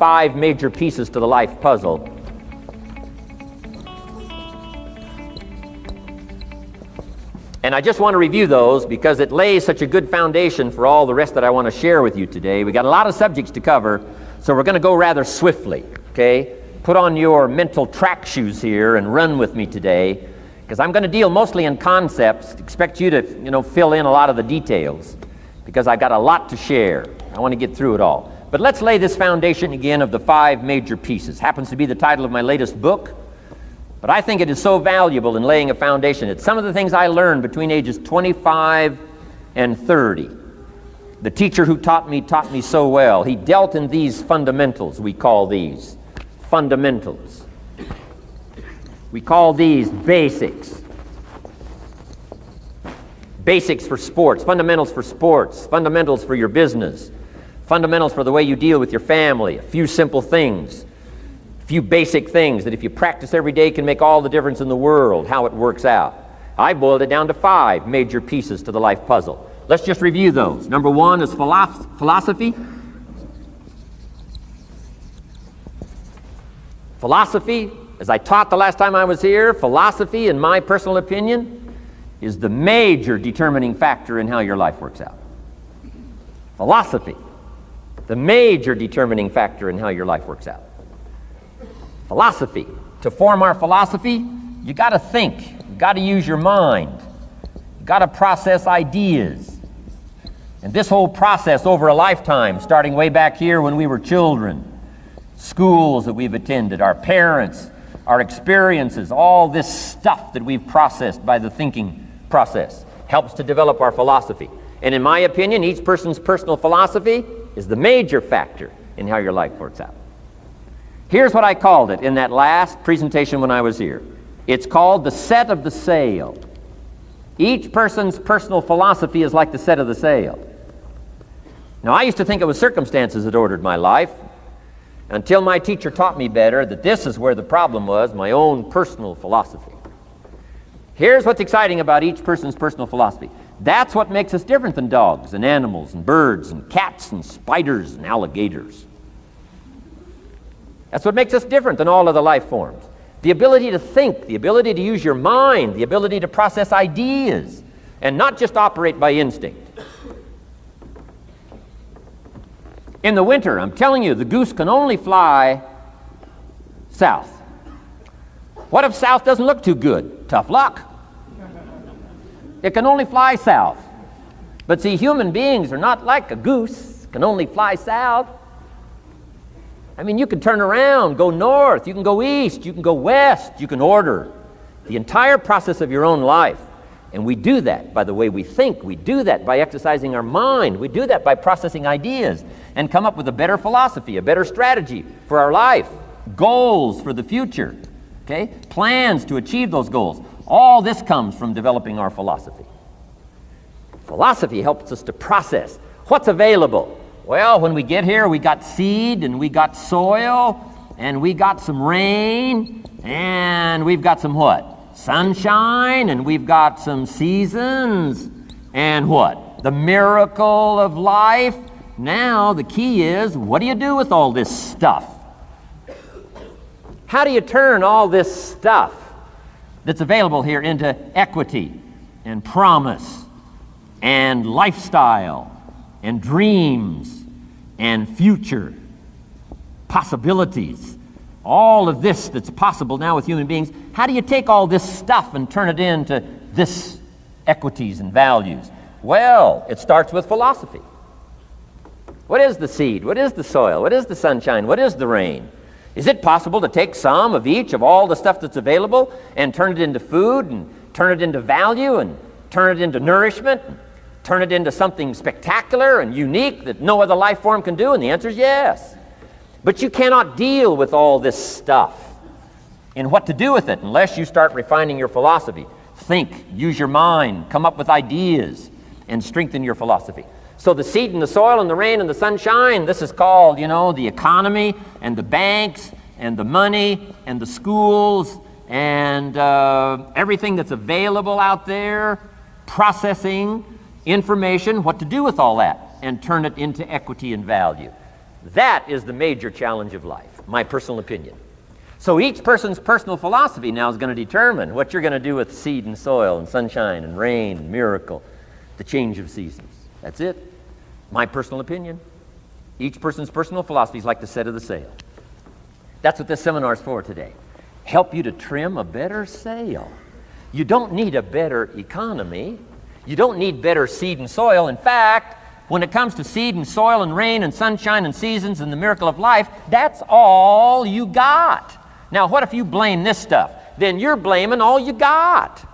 5 major pieces to the life puzzle. And I just want to review those because it lays such a good foundation for all the rest that I want to share with you today. We got a lot of subjects to cover, so we're going to go rather swiftly, okay? Put on your mental track shoes here and run with me today, because I'm going to deal mostly in concepts. Expect you to, fill in a lot of the details, because I've got a lot to share. I want to get through it all. But let's lay this foundation again of the 5 major pieces. Happens to be the title of my latest book. But I think it is so valuable in laying a foundation. It's some of the things I learned between ages 25 and 30. The teacher who taught me so well. He dealt in these fundamentals, we call these fundamentals. We call these basics. Basics for sports, fundamentals for sports, fundamentals for your business, fundamentals for the way you deal with your family, a few simple things. Few basic things that if you practice every day can make all the difference in the world, how it works out. I boiled it down to 5 major pieces to the life puzzle. Let's just review those. Number 1 is philosophy. Philosophy, as I taught the last time I was here, philosophy, in my personal opinion, is the major determining factor in how your life works out. Philosophy, the major determining factor in how your life works out. Philosophy. To form our philosophy, you got to think. You got to use your mind. You got to process ideas. And this whole process over a lifetime, starting way back here when we were children, schools that we've attended, our parents, our experiences, all this stuff that we've processed by the thinking process helps to develop our philosophy. And in my opinion, each person's personal philosophy is the major factor in how your life works out. Here's what I called it in that last presentation when I was here. It's called the set of the sail. Each person's personal philosophy is like the set of the sail. Now, I used to think it was circumstances that ordered my life until my teacher taught me better that this is where the problem was, my own personal philosophy. Here's what's exciting about each person's personal philosophy. That's what makes us different than dogs and animals and birds and cats and spiders and alligators. That's what makes us different than all other life forms. The ability to think, the ability to use your mind, the ability to process ideas, and not just operate by instinct. In the winter, I'm telling you, the goose can only fly south. What if south doesn't look too good? Tough luck. It can only fly south. But see, human beings are not like a goose, can only fly south. I mean, you can turn around, go north, you can go east, you can go west, you can order the entire process of your own life. And we do that by the way we think. We do that by exercising our mind. We do that by processing ideas and come up with a better philosophy, a better strategy for our life, goals for the future, okay? Plans to achieve those goals. All this comes from developing our philosophy. Philosophy helps us to process what's available. Well, when we get here, we got seed, and we got soil, and we got some rain, and we've got some what? Sunshine, and we've got some seasons, and what? The miracle of life. Now, the key is, what do you do with all this stuff? How do you turn all this stuff that's available here into equity, and promise, and lifestyle, and dreams, and future possibilities? All of this that's possible now with human beings, how do you take all this stuff and turn it into this equities and values? Well, it starts with philosophy. What is the seed? What is the soil? What is the sunshine? What is the rain? Is it possible to take some of each of all the stuff that's available and turn it into food, and turn it into value, and turn it into nourishment, and turn it into something spectacular and unique that no other life form can do? And the answer is yes. But you cannot deal with all this stuff and what to do with it unless you start refining your philosophy. Think, use your mind, come up with ideas, and strengthen your philosophy. So the seed and the soil and the rain and the sunshine, this is called, the economy and the banks and the money and the schools and everything that's available out there, processing information, what to do with all that, and turn it into equity and value. That is the major challenge of life, my personal opinion. So each person's personal philosophy now is going to determine what you're going to do with seed and soil and sunshine and rain and miracle, the change of seasons. That's it. My personal opinion. Each person's personal philosophy is like the set of the sail. That's what this seminar is for today. Help you to trim a better sail. You don't need a better economy. You don't need better seed and soil. In fact, when it comes to seed and soil and rain and sunshine and seasons and the miracle of life, that's all you got. Now, what if you blame this stuff? Then you're blaming all you got.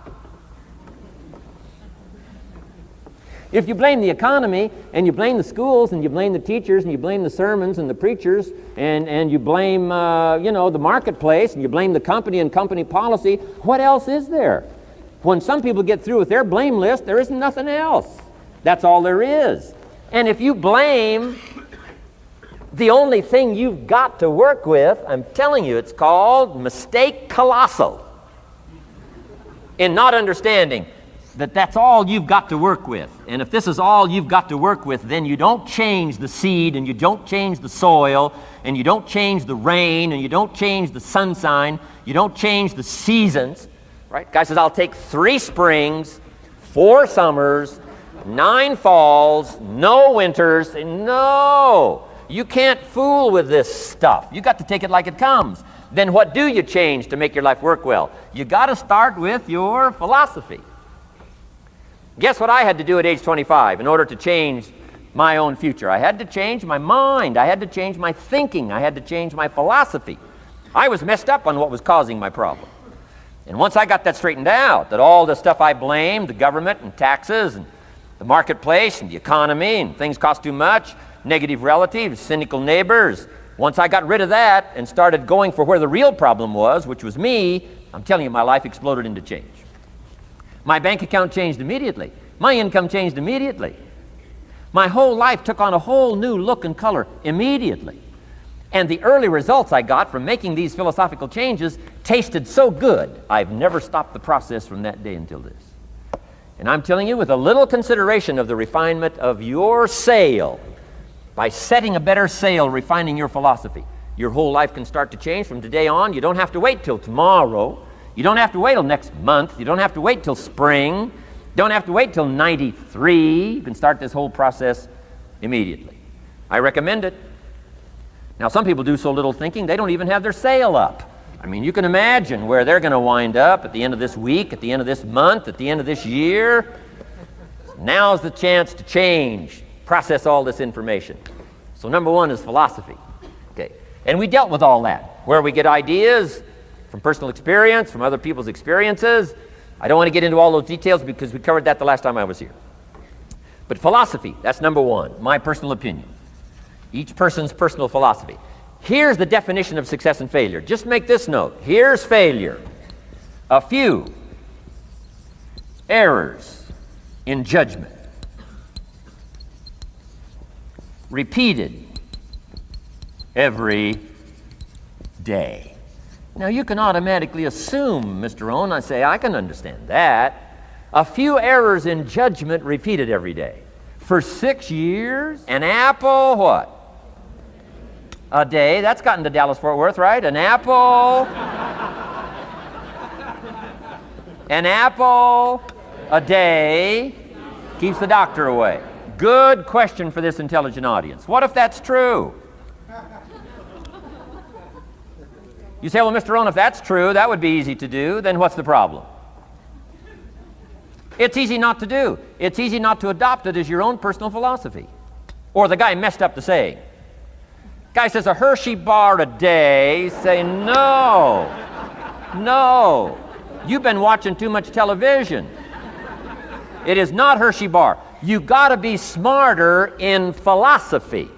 If you blame the economy, and you blame the schools, and you blame the teachers, and you blame the sermons and the preachers, and you blame, the marketplace, and you blame the company and company policy, what else is there? When some people get through with their blame list, there isn't nothing else. That's all there is. And if you blame the only thing you've got to work with, I'm telling you, it's called mistake colossal. In not understanding that that's all you've got to work with. And if this is all you've got to work with, then you don't change the seed, and you don't change the soil, and you don't change the rain, and you don't change the sunshine, you don't change the seasons. Right? Guy says, I'll take 3 springs, 4 summers, 9 falls, no winters. No, you can't fool with this stuff. You got to take it like it comes. Then what do you change to make your life work well? You got to start with your philosophy. Guess what I had to do at age 25 in order to change my own future? I had to change my mind. I had to change my thinking. I had to change my philosophy. I was messed up on what was causing my problem. And once I got that straightened out, that all the stuff I blamed, the government and taxes and the marketplace and the economy and things cost too much, negative relatives, cynical neighbors, once I got rid of that and started going for where the real problem was, which was me, I'm telling you, my life exploded into change. My bank account changed immediately. My income changed immediately. My whole life took on a whole new look and color immediately. And the early results I got from making these philosophical changes tasted so good, I've never stopped the process from that day until this. And I'm telling you, with a little consideration of the refinement of your sail, by setting a better sail, refining your philosophy, your whole life can start to change from today on. You don't have to wait till tomorrow. You don't have to wait till next month. You don't have to wait till spring. You don't have to wait till 93. You can start this whole process immediately. I recommend it. Now, some people do so little thinking, they don't even have their sail up. I mean, you can imagine where they're going to wind up at the end of this week, at the end of this month, at the end of this year. Now's the chance to change, process all this information. So number 1 is philosophy. Okay. And we dealt with all that, where we get ideas from personal experience, from other people's experiences. I don't want to get into all those details because we covered that the last time I was here. But philosophy, that's number 1, my personal opinion. Each person's personal philosophy. Here's the definition of success and failure. Just make this note. Here's failure. A few errors in judgment, repeated every day. Now, you can automatically assume, Mr. Rohn, I say, I can understand that. A few errors in judgment repeated every day. For 6 years, an apple, what? A day. That's gotten to Dallas-Fort Worth, right? An apple. An apple a day keeps the doctor away. Good question for this intelligent audience. What if that's true? You say, well, Mr. Rohn, if that's true, that would be easy to do. Then what's the problem? It's easy not to do. It's easy not to adopt it as your own personal philosophy. Or the guy messed up the saying. Guy says a Hershey bar a day. Say, no. No. You've been watching too much television. It is not Hershey bar. You got to be smarter in philosophy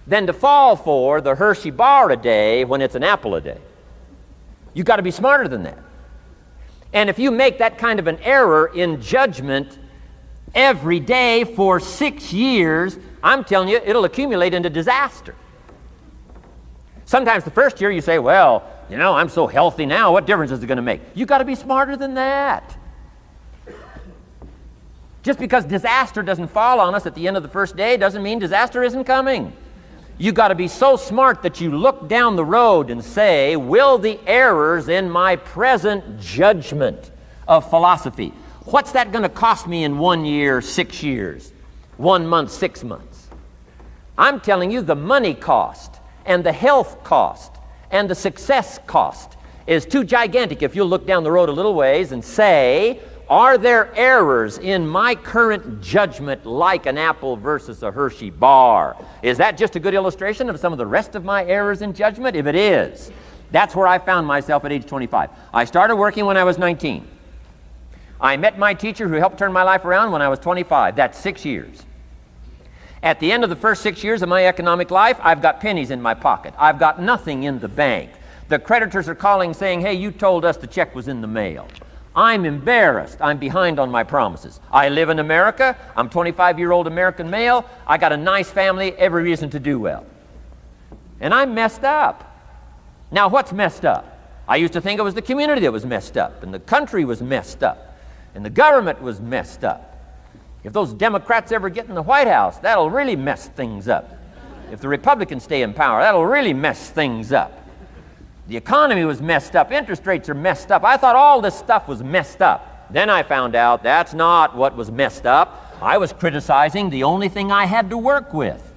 than to fall for the Hershey bar a day when it's an apple a day. You got to be smarter than that. And if you make that kind of an error in judgment every day for 6 years, I'm telling you, it'll accumulate into disaster. Sometimes the first year you say, well, you know, I'm so healthy now, what difference is it going to make? You got to be smarter than that. Just because disaster doesn't fall on us at the end of the first day doesn't mean disaster isn't coming. You've got to be so smart that you look down the road and say, will the errors in my present judgment of philosophy, what's that going to cost me in 1 year, 6 years, 1 month, 6 months? I'm telling you, the money cost and the health cost and the success cost is too gigantic if you'll look down the road a little ways and say, are there errors in my current judgment like an apple versus a Hershey bar? Is that just a good illustration of some of the rest of my errors in judgment? If it is, that's where I found myself at age 25. I started working when I was 19. I met my teacher who helped turn my life around when I was 25. That's 6 years. At the end of the first 6 years of my economic life, I've got pennies in my pocket. I've got nothing in the bank. The creditors are calling saying, hey, you told us the check was in the mail. I'm embarrassed. I'm behind on my promises. I live in America. I'm 25-year-old American male. I got a nice family, every reason to do well. And I'm messed up. Now, what's messed up? I used to think it was the community that was messed up, and the country was messed up, and the government was messed up. If those Democrats ever get in the White House, that'll really mess things up. If the Republicans stay in power, that'll really mess things up. The economy was messed up. Interest rates are messed up. I thought all this stuff was messed up. Then I found out that's not what was messed up. I was criticizing the only thing I had to work with.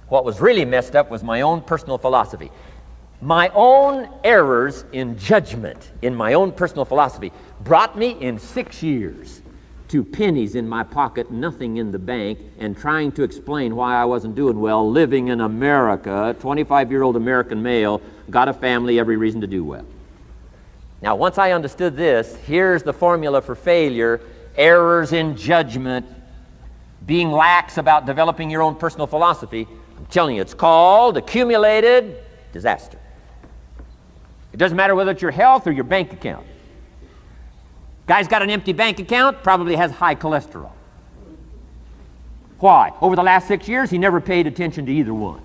What was really messed up was my own personal philosophy. My own errors in judgment in my own personal philosophy brought me in 6 years to pennies in my pocket, nothing in the bank, and trying to explain why I wasn't doing well, living in America, 25-year-old American male, got a family, every reason to do well. Now, once I understood this, here's the formula for failure: errors in judgment, being lax about developing your own personal philosophy. I'm telling you, it's called accumulated disaster. It doesn't matter whether it's your health or your bank account. Guy's got an empty bank account, probably has high cholesterol. Why? Over the last 6 years, he never paid attention to either one.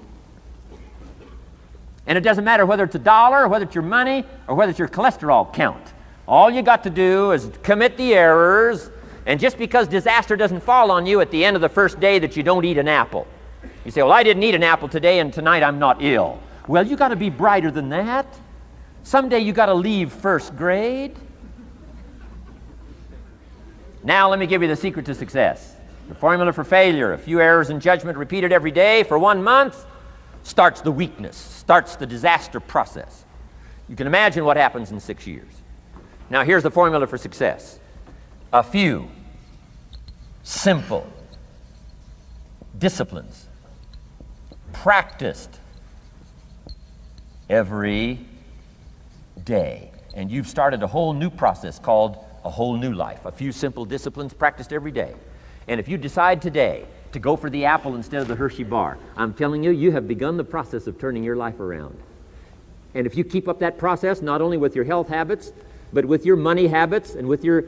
And it doesn't matter whether it's a dollar, or whether it's your money, or whether it's your cholesterol count. All you got to do is commit the errors, and just because disaster doesn't fall on you at the end of the first day that you don't eat an apple. You say, well, I didn't eat an apple today, and tonight I'm not ill. Well, you got to be brighter than that. Someday you got to leave first grade. Now let me give you the secret to success. The formula for failure: a few errors in judgment repeated every day for 1 month starts the weakness, starts the disaster process. You can imagine what happens in 6 years. Now here's the formula for success: a few simple disciplines practiced every day. And you've started a whole new process called a whole new life. A few simple disciplines practiced every day. And if you decide today to go for the apple instead of the Hershey bar, I'm telling you, you have begun the process of turning your life around. And if you keep up that process, not only with your health habits, but with your money habits and with your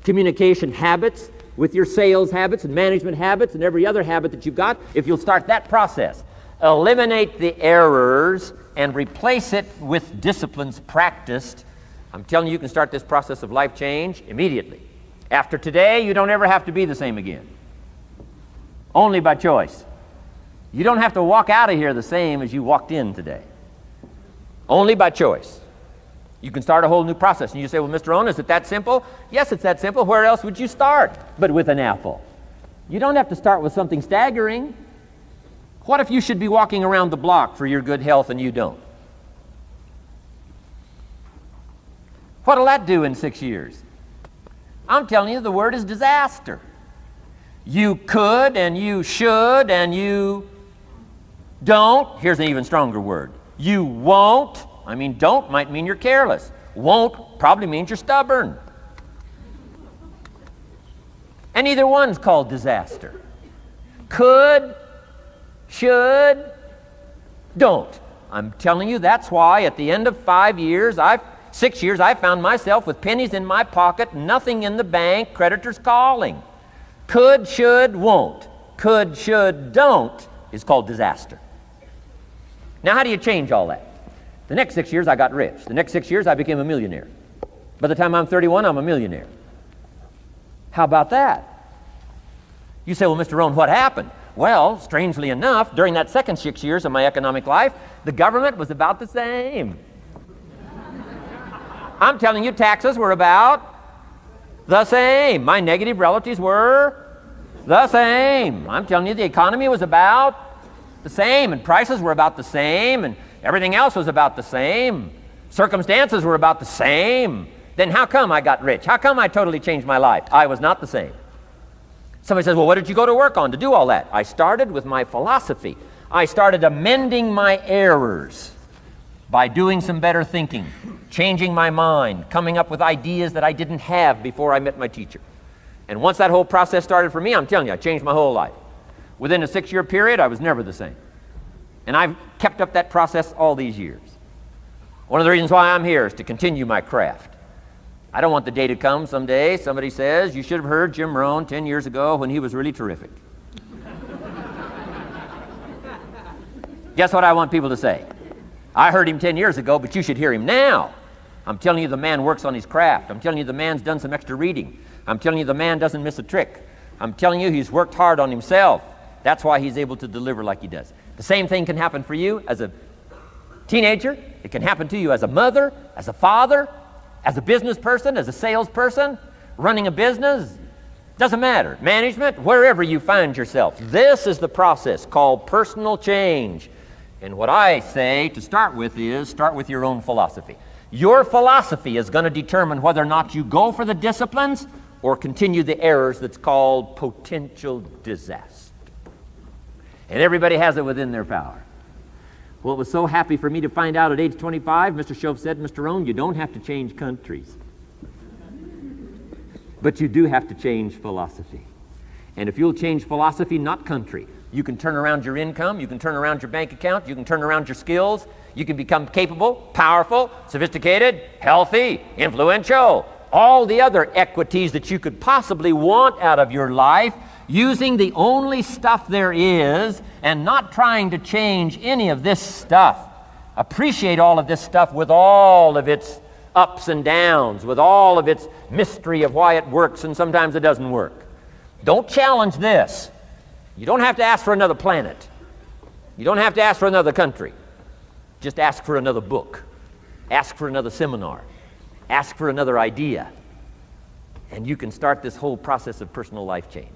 communication habits, with your sales habits and management habits and every other habit that you've got, if you'll start that process, eliminate the errors and replace it with disciplines practiced, I'm telling you can start this process of life change immediately. After today, you don't ever have to be the same again. Only by choice. You don't have to walk out of here the same as you walked in today. Only by choice. You can start a whole new process. And you say, well, Mr. Rohn, is it that simple? Yes, it's that simple. Where else would you start but with an apple? You don't have to start with something staggering. What if you should be walking around the block for your good health and you don't? What'll that do in 6 years? I'm telling you, the word is disaster. You could and you should and you don't. Here's an even stronger word. You won't. I mean, don't might mean you're careless. Won't probably means you're stubborn. And either one's called disaster. Could, should, don't. I'm telling you, that's why at the end of 6 years, I found myself with pennies in my pocket, nothing in the bank, creditors calling. Could, should, won't. Could, should, don't is called disaster. Now, how do you change all that? The next 6 years, I got rich. The next 6 years, I became a millionaire. By the time I'm 31, I'm a millionaire. How about that? You say, well, Mr. Rohn, what happened? Well, strangely enough, during that second 6 years of my economic life, the government was about the same. I'm telling you, taxes were about the same. My negative relatives were the same. I'm telling you, the economy was about the same, and prices were about the same, and everything else was about the same. Circumstances were about the same. Then how come I got rich? How come I totally changed my life? I was not the same. Somebody says, well, what did you go to work on to do all that? I started with my philosophy. I started amending my errors by doing some better thinking, changing my mind, coming up with ideas that I didn't have before I met my teacher. And once that whole process started for me, I'm telling you, I changed my whole life. Within a 6-year period, I was never the same. And I've kept up that process all these years. One of the reasons why I'm here is to continue my craft. I don't want the day to come someday somebody says, you should have heard Jim Rohn 10 years ago when he was really terrific. Guess what I want people to say? I heard him 10 years ago, but you should hear him now. I'm telling you, the man works on his craft. I'm telling you, the man's done some extra reading. I'm telling you, the man doesn't miss a trick. I'm telling you, he's worked hard on himself. That's why he's able to deliver like he does. The same thing can happen for you as a teenager. It can happen to you as a mother, as a father, as a business person, as a salesperson, running a business. Doesn't matter. Management, wherever you find yourself. This is the process called personal change. And what I say to start with is, start with your own philosophy. Your philosophy is going to determine whether or not you go for the disciplines or continue the errors that's called potential disaster. And everybody has it within their power. Well, it was so happy for me to find out at age 25, Mr. Shove said, Mr. Rohn, you don't have to change countries. But you do have to change philosophy. And if you'll change philosophy, not country, you can turn around your income, you can turn around your bank account, you can turn around your skills, you can become capable, powerful, sophisticated, healthy, influential, all the other equities that you could possibly want out of your life, using the only stuff there is and not trying to change any of this stuff. Appreciate all of this stuff with all of its ups and downs, with all of its mystery of why it works and sometimes it doesn't work. Don't challenge this. You don't have to ask for another planet. You don't have to ask for another country. Just ask for another book. Ask for another seminar. Ask for another idea. And you can start this whole process of personal life change.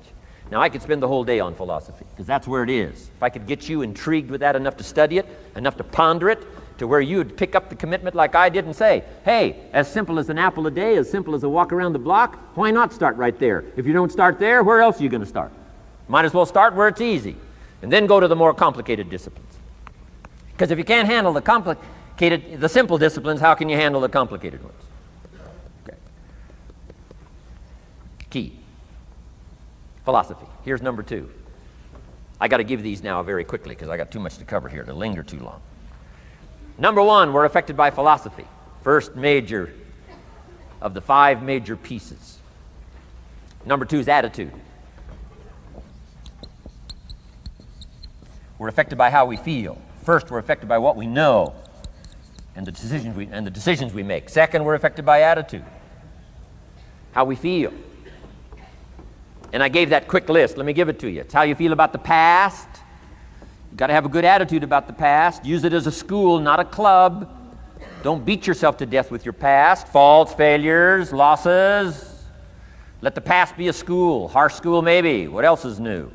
Now, I could spend the whole day on philosophy, because that's where it is. If I could get you intrigued with that enough to study it, enough to ponder it, to where you would pick up the commitment like I did and say, hey, as simple as an apple a day, as simple as a walk around the block, why not start right there? If you don't start there, where else are you going to start? Might as well start where it's easy, and then go to the more complicated disciplines. Because if you can't handle the simple disciplines, how can you handle the complicated ones? Okay. Key. Philosophy. Here's number 2. I got to give these now very quickly because I got too much to cover here to linger too long. Number 1, we're affected by philosophy. First major of the 5 major pieces. Number 2 is attitude. We're affected by how we feel. First, we're affected by what we know and the decisions we make. Second, we're affected by attitude. How we feel. And I gave that quick list. Let me give it to you. It's how you feel about the past. You've got to have a good attitude about the past. Use it as a school, not a club. Don't beat yourself to death with your past. Faults, failures, losses. Let the past be a school. Harsh school maybe. What else is new?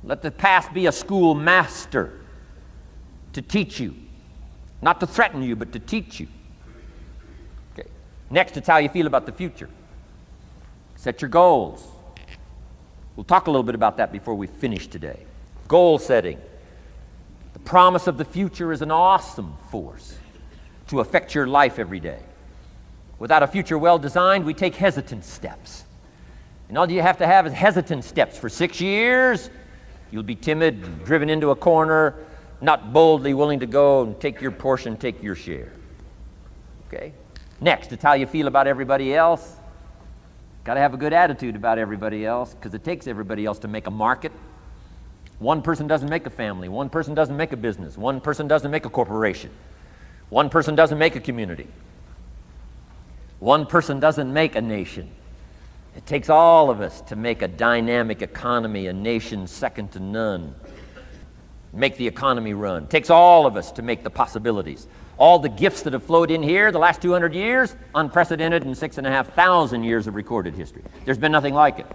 Let the past be a school master to teach you. Not to threaten you, but to teach you. Okay. Next, it's how you feel about the future. Set your goals. We'll talk a little bit about that before we finish today. Goal setting. The promise of the future is an awesome force to affect your life every day. Without a future well designed, we take hesitant steps. And all you have to have is hesitant steps for 6 years. You'll be timid, driven into a corner, not boldly willing to go and take your portion, take your share. Okay? Next, it's how you feel about everybody else. Got to have a good attitude about everybody else, because it takes everybody else to make a market. One person doesn't make a family. One person doesn't make a business. One person doesn't make a corporation. One person doesn't make a community. One person doesn't make a nation. It takes all of us to make a dynamic economy, a nation second to none. Make the economy run. It takes all of us to make the possibilities. All the gifts that have flowed in here the last 200 years, unprecedented in 6,500 years of recorded history. There's been nothing like it.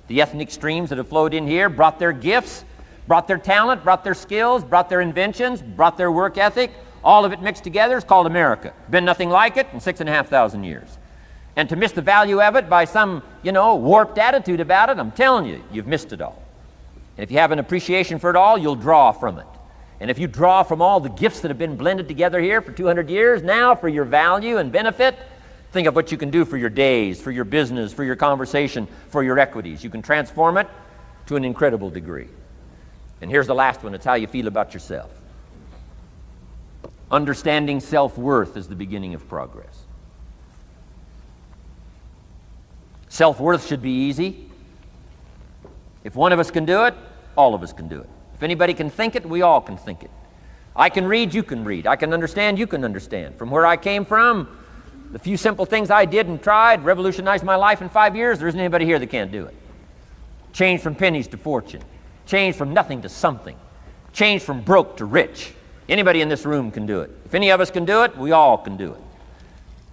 The ethnic streams that have flowed in here brought their gifts, brought their talent, brought their skills, brought their inventions, brought their work ethic. All of it mixed together is called America. Been nothing like it in 6,500 years. And to miss the value of it by some, warped attitude about it, I'm telling you, you've missed it all. And if you have an appreciation for it all, you'll draw from it. And if you draw from all the gifts that have been blended together here for 200 years, now for your value and benefit, think of what you can do for your days, for your business, for your conversation, for your equities. You can transform it to an incredible degree. And here's the last one. It's how you feel about yourself. Understanding self-worth is the beginning of progress. Self-worth should be easy. If one of us can do it, all of us can do it. If anybody can think it, we all can think it. I can read, you can read. I can understand, you can understand. From where I came from, the few simple things I did and tried revolutionized my life in 5 years. There isn't anybody here that can't do it. Change from pennies to fortune. Change from nothing to something. Change from broke to rich. Anybody in this room can do it. If any of us can do it, we all can do it.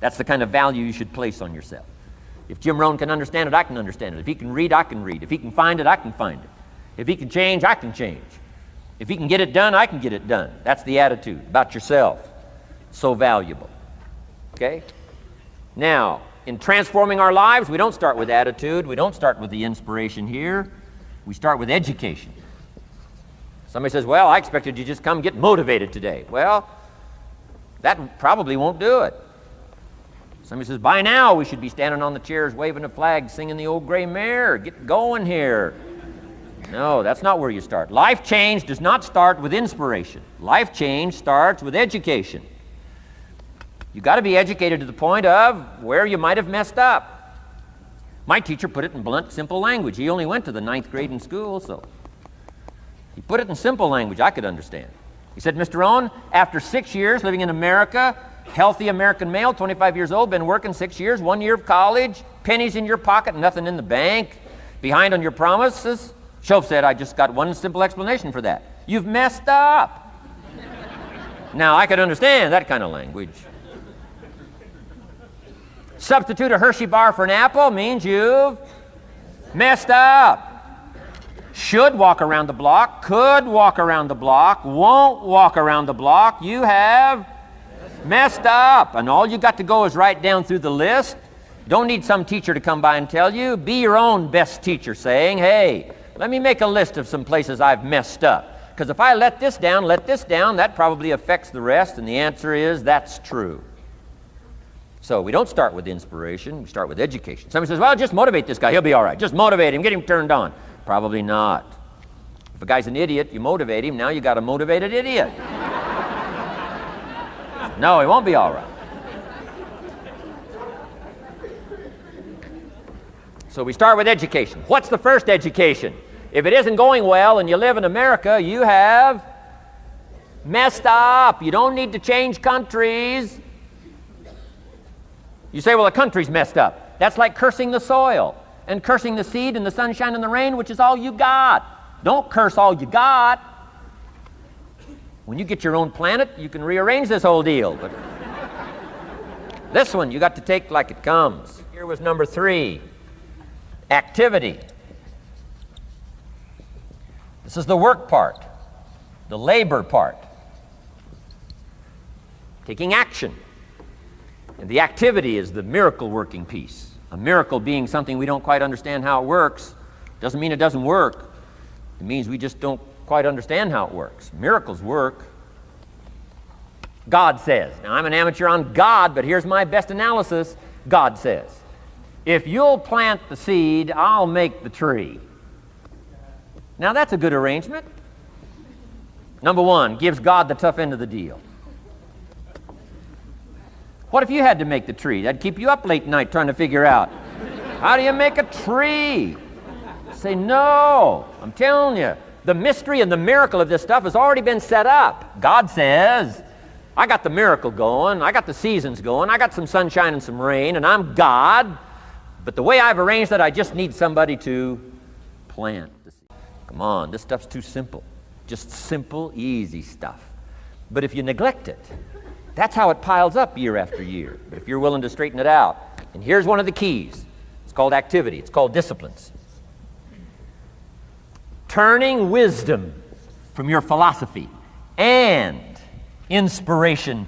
That's the kind of value you should place on yourself. If Jim Rohn can understand it, I can understand it. If he can read, I can read. If he can find it, I can find it. If he can change, I can change. If he can get it done, I can get it done. That's the attitude about yourself. So valuable. Okay? Now, in transforming our lives, we don't start with attitude. We don't start with the inspiration here. We start with education. Somebody says, well, I expected you just come get motivated today. Well, that probably won't do it. Somebody says, by now we should be standing on the chairs, waving a flag, singing the old gray mare. Get going here. No, that's not where you start. Life change does not start with inspiration. Life change starts with education. You've got to be educated to the point of where you might have messed up. My teacher put it in blunt, simple language. He only went to the 9th grade in school, so he put it in simple language I could understand. He said, Mr. Rohn, after 6 years living in America, healthy American male, 25 years old, been working 6 years, 1 year of college, pennies in your pocket, nothing in the bank, behind on your promises. Shoaff said, I just got one simple explanation for that. You've messed up. Now, I could understand that kind of language. Substitute a Hershey bar for an apple means you've messed up. Should walk around the block, could walk around the block, won't walk around the block. You have messed up. And all you got to go is right down through the list. Don't need some teacher to come by and tell you. Be your own best teacher saying, hey, let me make a list of some places I've messed up. Because if I let this down, that probably affects the rest. And the answer is, that's true. So we don't start with inspiration. We start with education. Somebody says, well, just motivate this guy. He'll be all right. Just motivate him. Get him turned on. Probably not. If a guy's an idiot, you motivate him. Now you got a motivated idiot. No, he won't be all right. So we start with education. What's the first education? If it isn't going well and you live in America, you have messed up. You don't need to change countries. You say, well, the country's messed up. That's like cursing the soil and cursing the seed and the sunshine and the rain, which is all you got. Don't curse all you got. When you get your own planet, you can rearrange this whole deal. But this one, you got to take like it comes. Here was number 3. Activity. This is the work part, the labor part. Taking action. And the activity is the miracle working piece. A miracle being something we don't quite understand how it works. Doesn't mean it doesn't work. It means we just don't quite understand how it works. Miracles work. God says. Now, I'm an amateur on God, but here's my best analysis. God says, if you'll plant the seed, I'll make the tree. Now, that's a good arrangement. Number 1, gives God the tough end of the deal. What if you had to make the tree? That'd keep you up late night trying to figure out, how do you make a tree? Say, no, I'm telling you, the mystery and the miracle of this stuff has already been set up. God says, I got the miracle going, I got the seasons going, I got some sunshine and some rain, and I'm God. But the way I've arranged it, I just need somebody to plant the seed. Come on, this stuff's too simple. Just simple, easy stuff. But if you neglect it, that's how it piles up year after year. But if you're willing to straighten it out, and here's one of the keys. It's called activity. It's called disciplines. Turning wisdom from your philosophy and inspiration,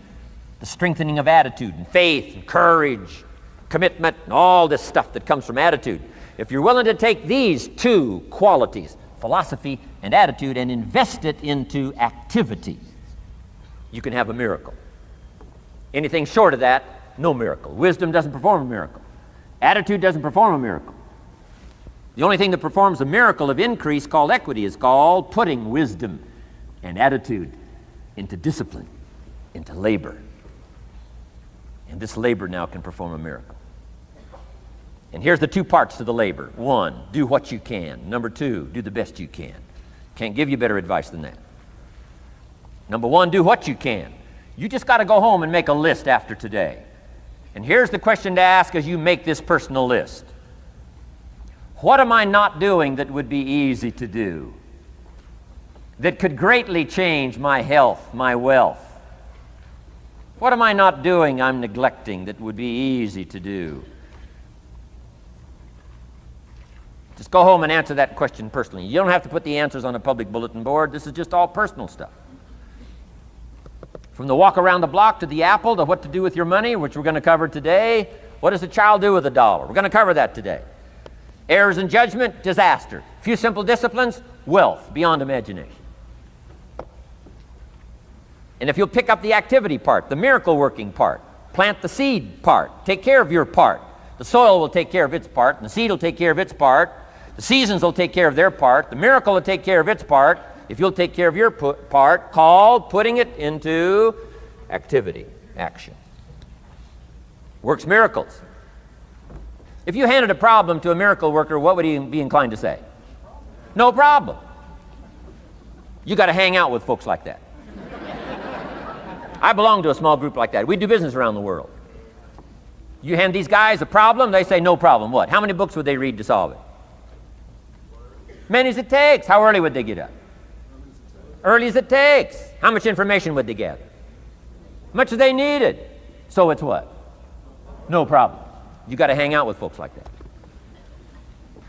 the strengthening of attitude and faith and courage, commitment, and all this stuff that comes from attitude. If you're willing to take these two qualities, philosophy and attitude, and invest it into activity, you can have a miracle. Anything short of that, no miracle. Wisdom doesn't perform a miracle. Attitude doesn't perform a miracle. The only thing that performs a miracle of increase called equity is called putting wisdom and attitude into discipline, into labor. And this labor now can perform a miracle. And here's the two parts to the labor. One, do what you can. Number two, do the best you can. Can't give you better advice than that. Number one, do what you can. You just got to go home and make a list after today. And here's the question to ask as you make this personal list. What am I not doing that would be easy to do? That could greatly change my health, my wealth? What am I not doing I'm neglecting that would be easy to do? Just go home and answer that question personally. You don't have to put the answers on a public bulletin board. This is just all personal stuff. From the walk around the block to the apple to what to do with your money, which we're going to cover today. What does a child do with $1? We're going to cover that today. Errors in judgment, disaster. A few simple disciplines, wealth beyond imagination. And if you'll pick up the activity part, the miracle working part, plant the seed part, take care of your part. The soil will take care of its part, and the seed will take care of its part. The seasons will take care of their part. The miracle will take care of its part. If you'll take care of your part, called putting it into activity, action. Works miracles. If you handed a problem to a miracle worker, what would he be inclined to say? No problem. You got to hang out with folks like that. I belong to a small group like that. We do business around the world. You hand these guys a problem, they say no problem. What? How many books would they read to solve it? Many as it takes. How early would they get up? Early as it takes. How much information would they gather? Much as they needed. So it's what? No problem. You got to hang out with folks like that.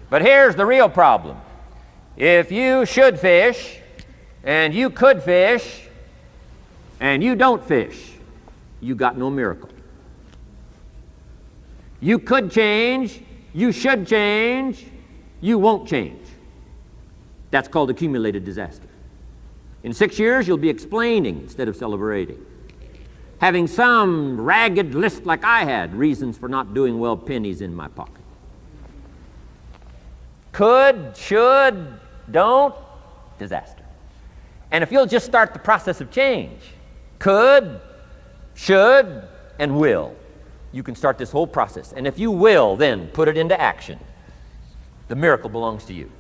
But here's the real problem. If you should fish, and you could fish, and you don't fish, you got no miracle. You could change, you should change, you won't change. That's called accumulated disaster. In 6 years, you'll be explaining instead of celebrating. Having some ragged list like I had, reasons for not doing well, pennies in my pocket. Could, should, don't, disaster. And if you'll just start the process of change, could, should, and will, you can start this whole process. And if you will, then put it into action. The miracle belongs to you.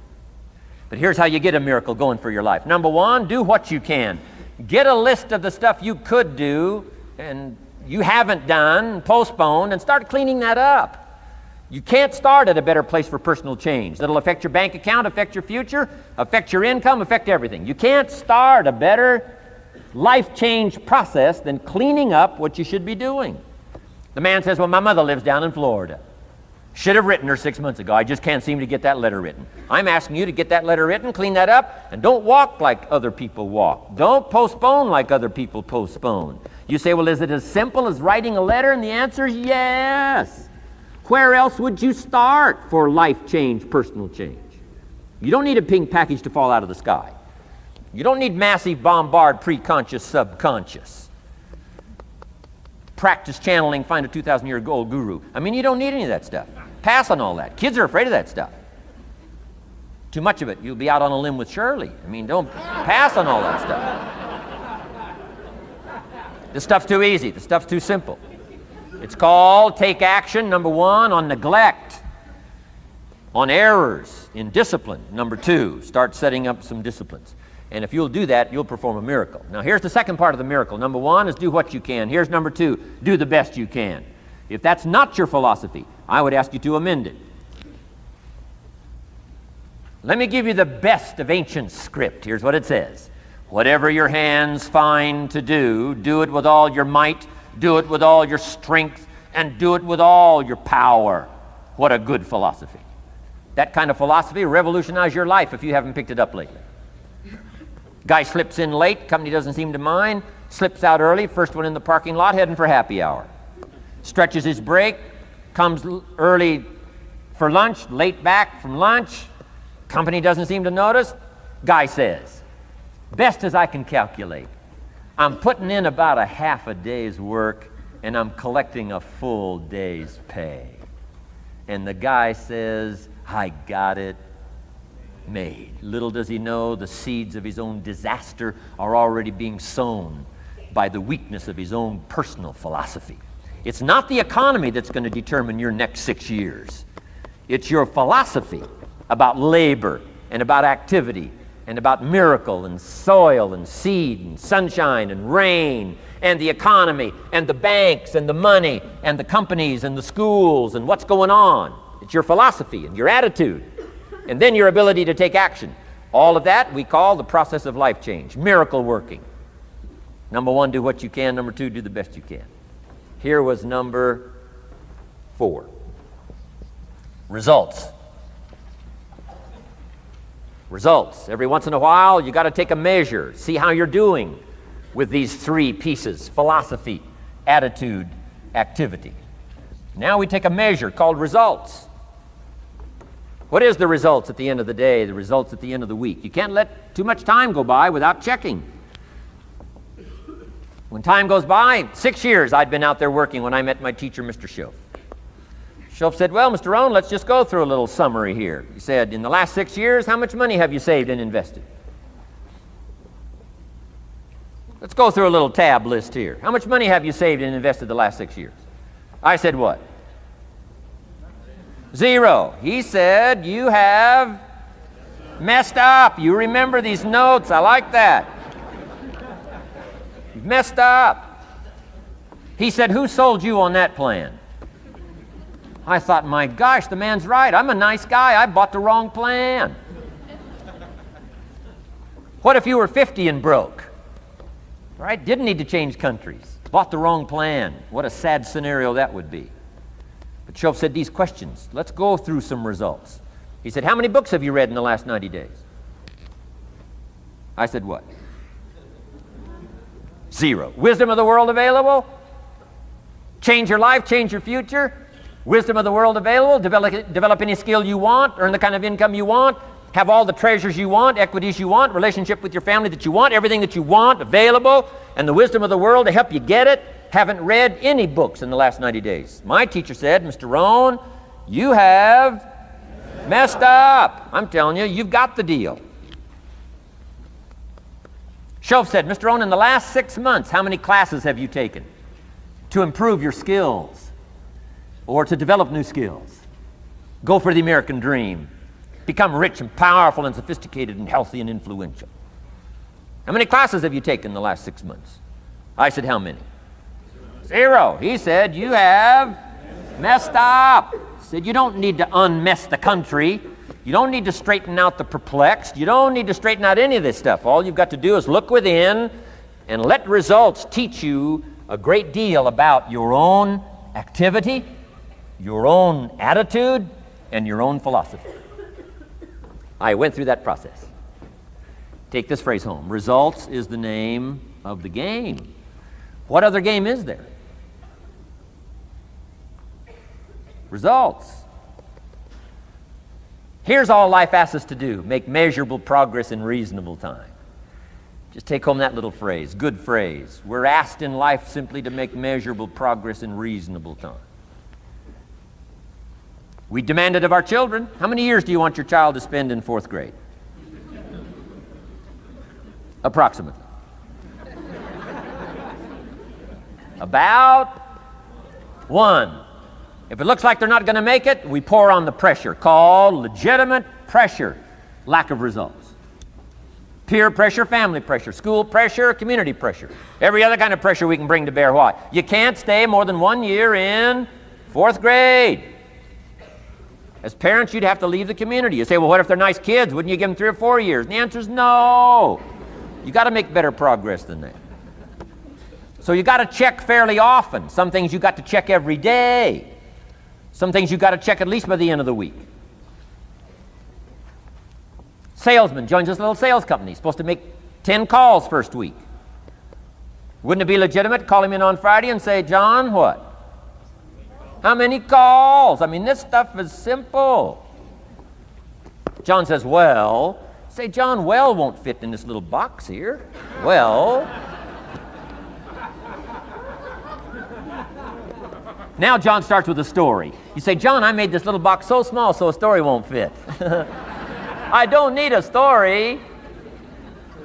But here's how you get a miracle going for your life. Number one, do what you can. Get a list of the stuff you could do and you haven't done, postponed, and start cleaning that up. You can't start at a better place for personal change. That'll affect your bank account, affect your future, affect your income, affect everything. You can't start a better life change process than cleaning up what you should be doing. The man says, well, my mother lives down in Florida. Should have written her 6 months ago. I just can't seem to get that letter written. I'm asking you to get that letter written, clean that up, and don't walk like other people walk. Don't postpone like other people postpone. You say, well, is it as simple as writing a letter? And the answer is yes. Where else would you start for life change, personal change? You don't need a pink package to fall out of the sky. You don't need massive bombard, pre-conscious, subconscious. Practice channeling, find a 2,000-year-old guru. I mean, you don't need any of that stuff. Pass on all that. Kids are afraid of that stuff. Too much of it, you'll be out on a limb with Shirley. I mean, don't pass on all that stuff. This stuff's too easy. This stuff's too simple. It's called take action, number one, on neglect, on errors, in discipline. Number two, start setting up some disciplines. And if you'll do that, you'll perform a miracle. Now, here's the second part of the miracle. Number one is do what you can. Here's number two, do the best you can. If that's not your philosophy, I would ask you to amend it. Let me give you the best of ancient script. Here's what it says. Whatever your hands find to do, do it with all your might, do it with all your strength, and do it with all your power. What a good philosophy. That kind of philosophy will revolutionize your life if you haven't picked it up lately. Guy slips in late, company doesn't seem to mind, slips out early, first one in the parking lot, heading for happy hour. Stretches his break, comes early for lunch, late back from lunch, company doesn't seem to notice. Guy says, best as I can calculate, I'm putting in about a half a day's work and I'm collecting a full day's pay. And the guy says, I got it made. Little does he know the seeds of his own disaster are already being sown by the weakness of his own personal philosophy. It's not the economy that's going to determine your next 6 years. It's your philosophy about labor and about activity and about miracle and soil and seed and sunshine and rain and the economy and the banks and the money and the companies and the schools and what's going on. It's your philosophy and your attitude and then your ability to take action. All of that we call the process of life change, miracle working. Number 1, do what you can. Number 2, do the best you can. Here was number 4. Results. Results. Every once in a while, you got to take a measure, see how you're doing with these 3 pieces: philosophy, attitude, activity. Now we take a measure called results. What is the results at the end of the day, the results at the end of the week? You can't let too much time go by without checking. When time goes by, 6 years I'd been out there working when I met my teacher, Mr. Schoaf. Schoaf said, well, Mr. Rohn, let's just go through a little summary here. He said, in the last 6 years, how much money have you saved and invested? Let's go through a little tab list here. How much money have you saved and invested the last 6 years? I said, what? 0. He said, you have messed up. You remember these notes. I like that. You've messed up. He said, who sold you on that plan? I thought, my gosh, the man's right. I'm a nice guy. I bought the wrong plan. What if you were 50 and broke? Right? Didn't need to change countries. Bought the wrong plan. What a sad scenario that would be. But Schoaf said these questions. Let's go through some results. He said, how many books have you read in the last 90 days? I said, what? 0. Wisdom of the world available? Change your life, change your future? Wisdom of the world available? Develop any skill you want, earn the kind of income you want, have all the treasures you want, equities you want, relationship with your family that you want, everything that you want available, and the wisdom of the world to help you get it. Haven't read any books in the last 90 days. My teacher said, Mr. Rohn, you have messed up. I'm telling you, you've got the deal. Schoaf said, Mr. Rohn, in the last 6 months, how many classes have you taken to improve your skills or to develop new skills? Go for the American dream. Become rich and powerful and sophisticated and healthy and influential. How many classes have you taken in the last 6 months? I said, how many? 0. He said, you have messed up. He said, you don't need to unmess the country. You don't need to straighten out the perplexed. You don't need to straighten out any of this stuff. All you've got to do is look within and let results teach you a great deal about your own activity, your own attitude, and your own philosophy. I went through that process. Take this phrase home. Results is the name of the game. What other game is there? Results. Here's all life asks us to do: make measurable progress in reasonable time. Just take home that little phrase, good phrase. We're asked in life simply to make measurable progress in reasonable time. We demand it of our children. How many years do you want your child to spend in 4th grade? Approximately. About 1. If it looks like they're not going to make it, we pour on the pressure, called legitimate pressure, lack of results. Peer pressure, family pressure, school pressure, community pressure. Every other kind of pressure we can bring to bear. Why? You can't stay more than 1 year in 4th grade. As parents, you'd have to leave the community. You say, well, what if they're nice kids? Wouldn't you give them 3 or 4 years? And the answer is no. You got to make better progress than that. So you got to check fairly often. Some things you got to check every day. Some things you got to check at least by the end of the week. Salesman joins this little sales company. He's supposed to make 10 calls first week. Wouldn't it be legitimate to call him in on Friday and say, John, what? How many calls? I mean, this stuff is simple. John says, well. Say, John, well won't fit in this little box here. Well. Now John starts with a story. You say, John, I made this little box so small so a story won't fit. I don't need a story.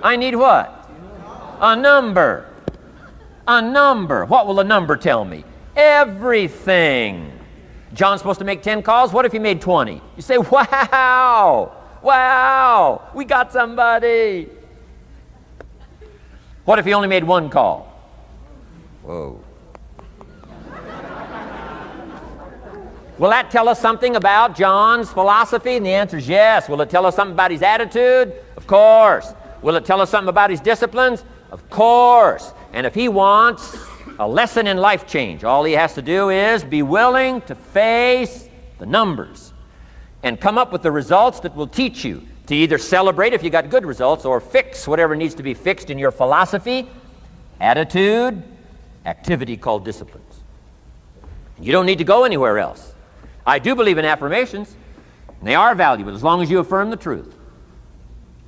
I need what? A number. A number. What will a number tell me? Everything. John's supposed to make 10 calls. What if he made 20? You say, wow. Wow. We got somebody. What if he only made 1 call? Whoa. Will that tell us something about John's philosophy? And the answer is yes. Will it tell us something about his attitude? Of course. Will it tell us something about his disciplines? Of course. And if he wants a lesson in life change, all he has to do is be willing to face the numbers and come up with the results that will teach you to either celebrate if you got good results or fix whatever needs to be fixed in your philosophy, attitude, activity called disciplines. You don't need to go anywhere else. I do believe in affirmations, and they are valuable as long as you affirm the truth.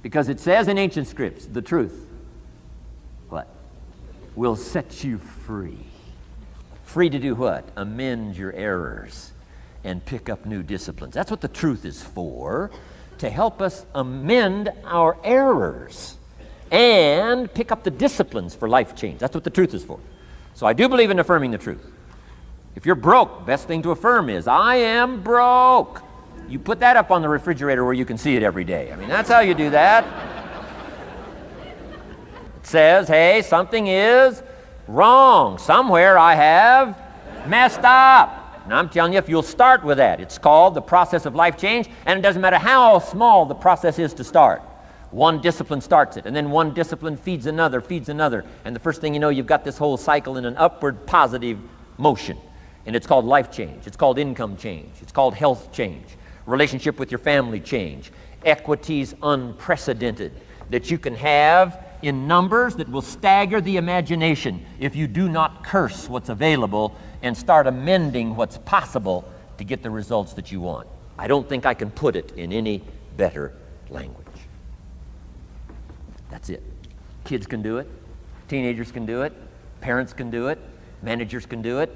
Because it says in ancient scripts, the truth, what? Will set you free. Free to do what? Amend your errors and pick up new disciplines. That's what the truth is for, to help us amend our errors and pick up the disciplines for life change. That's what the truth is for. So I do believe in affirming the truth. If you're broke, best thing to affirm is, I am broke. You put that up on the refrigerator where you can see it every day. I mean, that's how you do that. It says, hey, something is wrong. Somewhere I have messed up. And I'm telling you, if you'll start with that, it's called the process of life change, and it doesn't matter how small the process is to start. One discipline starts it, and then one discipline feeds another, and the first thing you know, you've got this whole cycle in an upward positive motion. And it's called life change. It's called income change. It's called health change. Relationship with your family change. Equities unprecedented that you can have in numbers that will stagger the imagination if you do not curse what's available and start amending what's possible to get the results that you want. I don't think I can put it in any better language. That's it. Kids can do it. Teenagers can do it. Parents can do it. Managers can do it.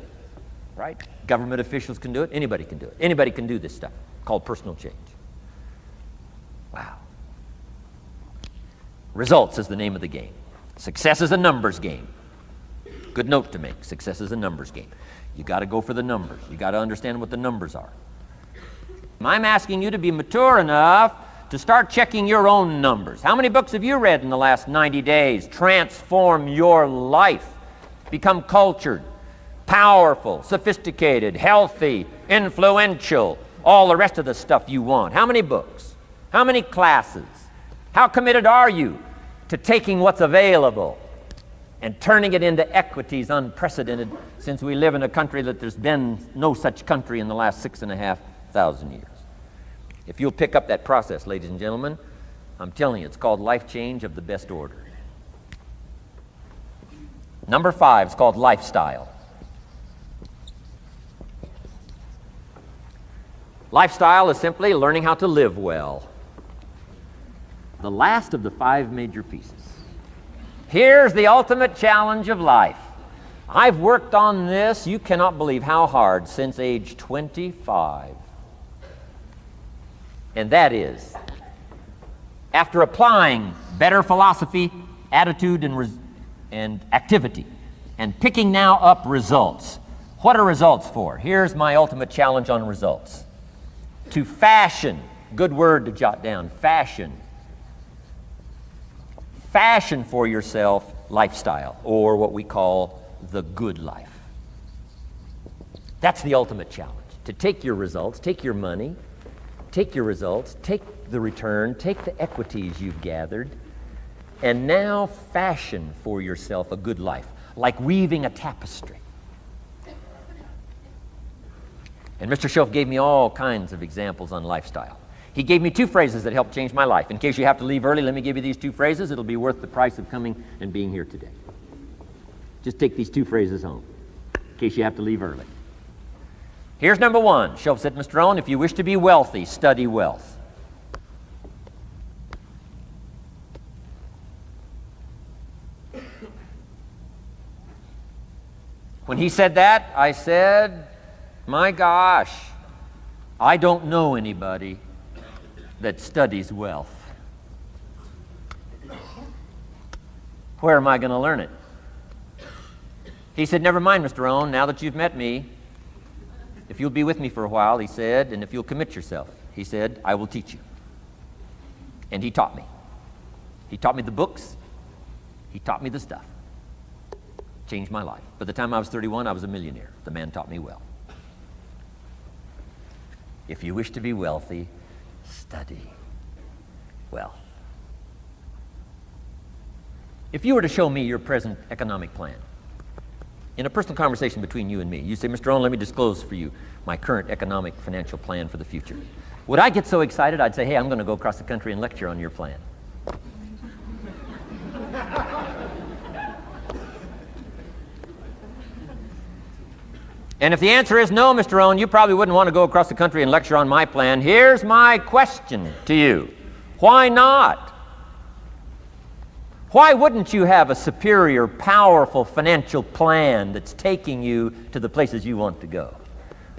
Right? Government officials can do it. Anybody can do it. Anybody can do this stuff called personal change. Wow. Results is the name of the game. Success is a numbers game. Good note to make. Success is a numbers game. You got to go for the numbers. You got to understand what the numbers are. I'm asking you to be mature enough to start checking your own numbers. How many books have you read in the last 90 days? Transform your life. Become cultured, powerful, sophisticated, healthy, influential, all the rest of the stuff you want. How many books? How many classes? How committed are you to taking what's available and turning it into equities unprecedented, since we live in a country that there's been no such country in the last 6,500 years? If you'll pick up that process, ladies and gentlemen, I'm telling you, it's called life change of the best order. Number 5 is called lifestyle. Lifestyle is simply learning how to live well. The last of the 5 major pieces. Here's the ultimate challenge of life. I've worked on this, you cannot believe how hard, since age 25. And that is, after applying better philosophy, attitude, and activity, and picking now up results. What are results for? Here's my ultimate challenge on results. To fashion, good word to jot down, fashion. Fashion for yourself lifestyle, or what we call the good life. That's the ultimate challenge. To take your results, take your money, take your results, take the return, take the equities you've gathered, and now fashion for yourself a good life, like weaving a tapestry. And Mr. Shoaff gave me all kinds of examples on lifestyle. He gave me 2 phrases that helped change my life. In case you have to leave early, let me give you these 2 phrases. It'll be worth the price of coming and being here today. Just take these 2 phrases home, in case you have to leave early. Here's number 1. Shoaff said, Mr. Rohn, if you wish to be wealthy, study wealth. When he said that, I said, my gosh, I don't know anybody that studies wealth. Where am I going to learn it? He said, never mind, Mr. Rohn, now that you've met me, if you'll be with me for a while, he said, and if you'll commit yourself, he said, I will teach you. And he taught me. He taught me the books. He taught me the stuff. Changed my life. By the time I was 31, I was a millionaire. The man taught me well. If you wish to be wealthy, study wealth. If you were to show me your present economic plan, in a personal conversation between you and me, you say, Mr. Rohn, let me disclose for you my current economic financial plan for the future. Would I get so excited I'd say, hey, I'm going to go across the country and lecture on your plan? And if the answer is no, Mr. Rohn, you probably wouldn't want to go across the country and lecture on my plan. Here's my question to you. Why not? Why wouldn't you have a superior, powerful financial plan that's taking you to the places you want to go?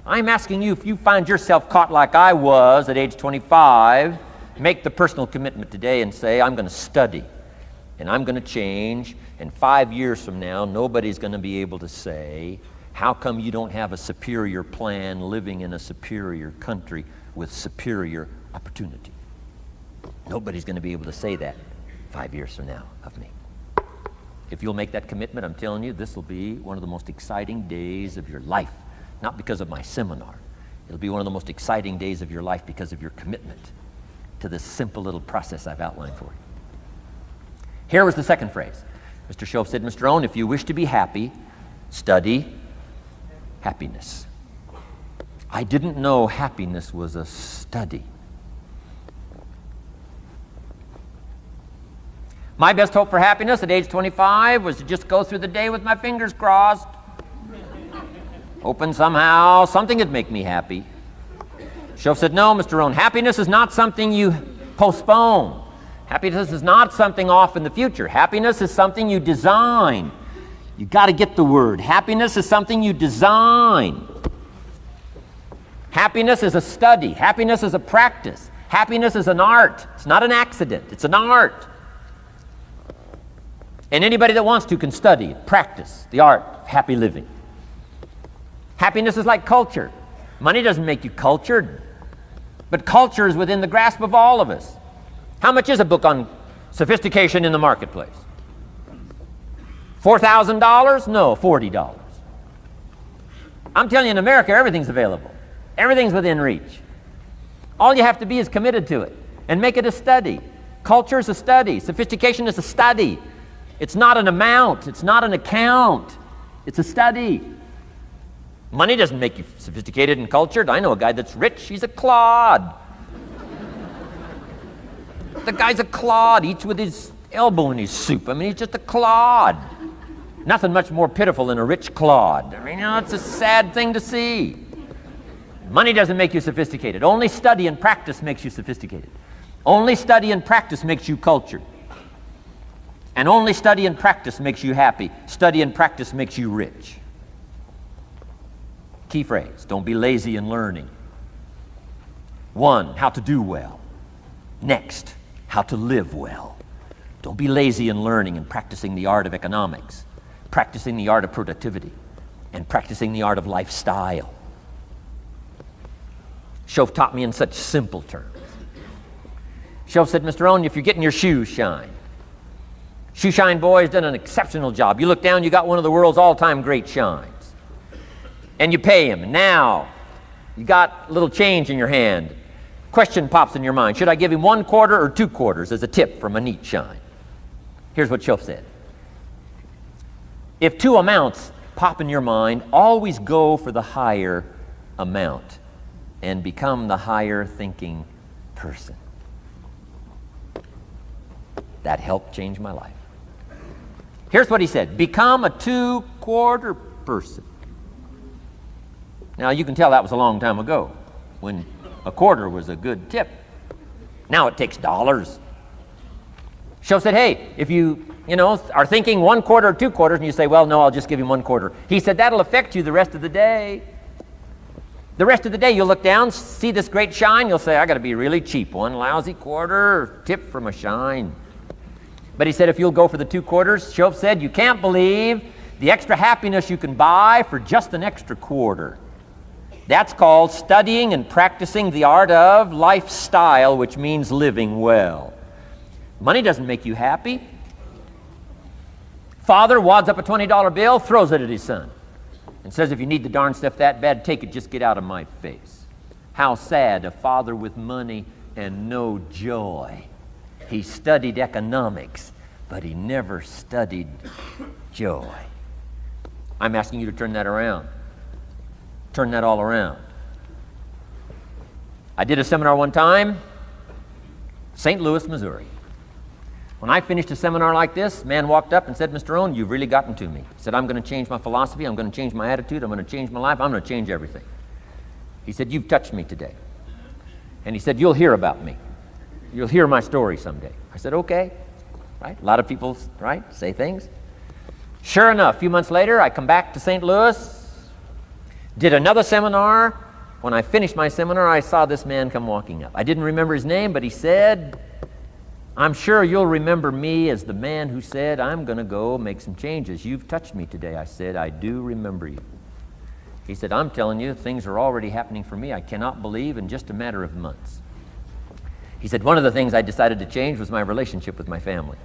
I'm asking you, if you find yourself caught like I was at age 25, make the personal commitment today and say, I'm going to study and I'm going to change, and 5 years from now, nobody's going to be able to say, how come you don't have a superior plan living in a superior country with superior opportunity? Nobody's going to be able to say that 5 years from now of me. If you'll make that commitment, I'm telling you, this will be one of the most exciting days of your life. Not because of my seminar. It'll be one of the most exciting days of your life because of your commitment to this simple little process I've outlined for you. Here was the second phrase. Mr. Shoaff said, Mr. Rohn, if you wish to be happy, study happiness. I didn't know happiness was a study. My best hope for happiness at age 25 was to just go through the day with my fingers crossed. Hoping somehow something would make me happy. Shoaff said, no, Mr. Rohn, happiness is not something you postpone. Happiness is not something off in the future. Happiness is something you design. You got to get the word. Happiness is something you design. Happiness is a study. Happiness is a practice. Happiness is an art. It's not an accident. It's an art. And anybody that wants to can study, practice the art of happy living. Happiness is like culture. Money doesn't make you cultured, but culture is within the grasp of all of us. How much is a book on sophistication in the marketplace? $4,000? No, $40. I'm telling you, in America, everything's available. Everything's within reach. All you have to be is committed to it and make it a study. Culture is a study. Sophistication is a study. It's not an amount. It's not an account. It's a study. Money doesn't make you sophisticated and cultured. I know a guy that's rich. He's a clod. The guy's a clod. Eats with his elbow in his soup. I mean, he's just a clod. Nothing much more pitiful than a rich clod. I mean, you know, it's a sad thing to see. Money doesn't make you sophisticated. Only study and practice makes you sophisticated. Only study and practice makes you cultured. And only study and practice makes you happy. Study and practice makes you rich. Key phrase, don't be lazy in learning. 1, how to do well. Next, how to live well. Don't be lazy in learning and practicing the art of economics, practicing the art of productivity, and practicing the art of lifestyle. Shoaff taught me in such simple terms. Shoaff said, Mr. Rohn, if you're getting your shoes shined, Shoe Shine Boy has done an exceptional job. You look down, you got one of the world's all-time great shines. And you pay him. And now, you got a little change in your hand. Question pops in your mind. Should I give him 1 quarter or 2 quarters as a tip from a neat shine? Here's what Shoaff said. If 2 amounts pop in your mind, always go for the higher amount and become the higher thinking person. That helped change my life. Here's what he said. Become a 2-quarter person. Now you can tell that was a long time ago when a quarter was a good tip. Now it takes dollars. Shoaff said, hey, if you are thinking 1 quarter or 2 quarters and you say, well, no, I'll just give him 1 quarter. He said, that'll affect you the rest of the day. The rest of the day, you'll look down, see this great shine, you'll say, I got to be really cheap. 1 lousy quarter, tip from a shine. But he said, if you'll go for the 2 quarters, Shoaff said, you can't believe the extra happiness you can buy for just an extra quarter. That's called studying and practicing the art of lifestyle, which means living well. Money doesn't make you happy. Father wads up a $20 bill, throws it at his son, and says, if you need the darn stuff that bad, take it, just get out of my face. How sad, a father with money and no joy. He studied economics, but he never studied joy. I'm asking you to turn that around. Turn that all around. I did a seminar one time, St. Louis, Missouri. When I finished a seminar like this, a man walked up and said, Mr. Rohn, you've really gotten to me. He said, I'm going to change my philosophy, I'm going to change my attitude, I'm going to change my life, I'm going to change everything. He said, you've touched me today. And he said, you'll hear about me. You'll hear my story someday. I said, okay. Right? A lot of people, right, say things. Sure enough, a few months later, I come back to St. Louis, did another seminar. When I finished my seminar, I saw this man come walking up. I didn't remember his name, but he said, I'm sure you'll remember me as the man who said, I'm going to go make some changes. You've touched me today. I said, I do remember you. He said, I'm telling you, things are already happening for me. I cannot believe in just a matter of months. He said, one of the things I decided to change was my relationship with my family.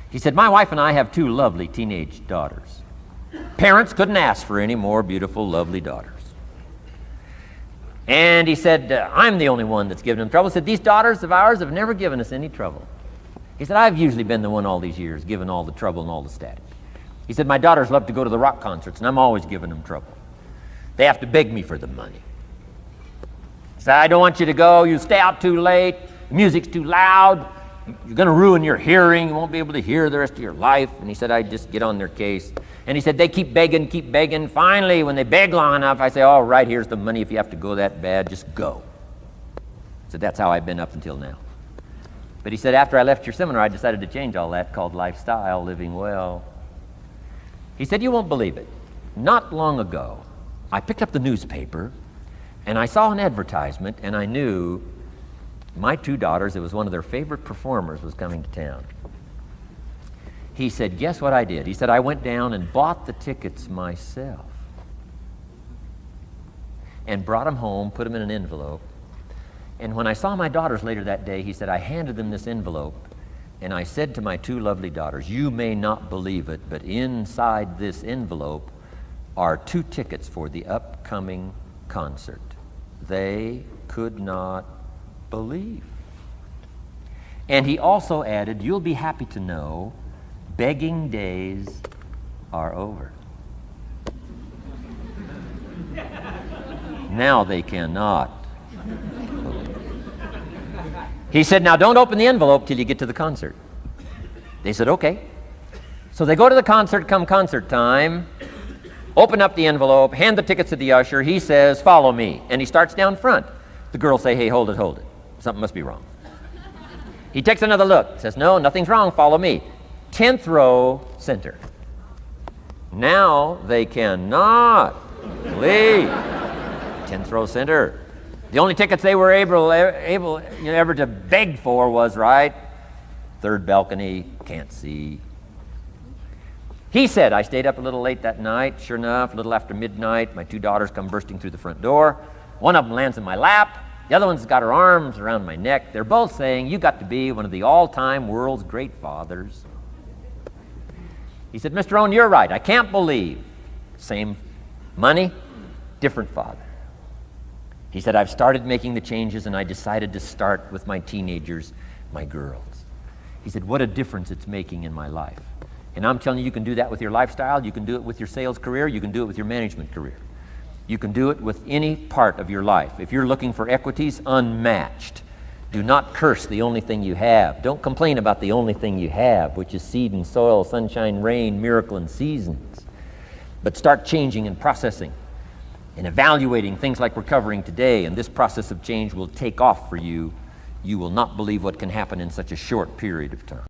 He said, my wife and I have 2 lovely teenage daughters. Parents couldn't ask for any more beautiful, lovely daughters. And he said, I'm the only one that's given them trouble. He said, these daughters of ours have never given us any trouble. He said, I've usually been the one all these years given all the trouble and all the static. He said, my daughters love to go to the rock concerts, and I'm always giving them trouble. They have to beg me for the money. He said, I don't want you to go. You stay out too late. The music's too loud. You're going to ruin your hearing. You won't be able to hear the rest of your life. And he said, I just get on their case. And he said, they keep begging. Finally, when they beg long enough, I say, all right, here's the money. If you have to go that bad, just go. So that's how I've been up until now. But he said, after I left your seminar, I decided to change all that, called lifestyle, living well. He said, you won't believe it. Not long ago, I picked up the newspaper, and I saw an advertisement, and I knew my 2 daughters, it was one of their favorite performers, was coming to town. He said, guess what I did? He said, I went down and bought the tickets myself and brought them home, put them in an envelope. And when I saw my daughters later that day, he said, I handed them this envelope, and I said to my 2 lovely daughters, you may not believe it, but inside this envelope are 2 tickets for the upcoming concert. They could not believe. And he also added, you'll be happy to know begging days are over. Now they cannot. He said, now don't open the envelope till you get to the concert. They said, okay. So they go to the concert, come concert time, open up the envelope, hand the tickets to the usher. He says, follow me. And he starts down front. The girls say, hey, hold it. Something must be wrong. He takes another look, says, no, nothing's wrong, follow me. 10th row, center. Now they cannot believe. 10th row, center. The only tickets they were able ever to beg for was, right, 3rd balcony, can't see. He said, I stayed up a little late that night. Sure enough, a little after midnight, my 2 daughters come bursting through the front door. One of them lands in my lap. The other one's got her arms around my neck. They're both saying, you got to be one of the all-time world's great fathers. He said, Mr. Rohn, you're right. I can't believe. Same money, different father. He said, I've started making the changes, and I decided to start with my teenagers, my girls. He said, what a difference it's making in my life. And I'm telling you, you can do that with your lifestyle. You can do it with your sales career. You can do it with your management career. You can do it with any part of your life. If you're looking for equities, unmatched. Do not curse the only thing you have. Don't complain about the only thing you have, which is seed and soil, sunshine, rain, miracle, and seasons. But start changing and processing and evaluating things like we're covering today, and this process of change will take off for you. You will not believe what can happen in such a short period of time.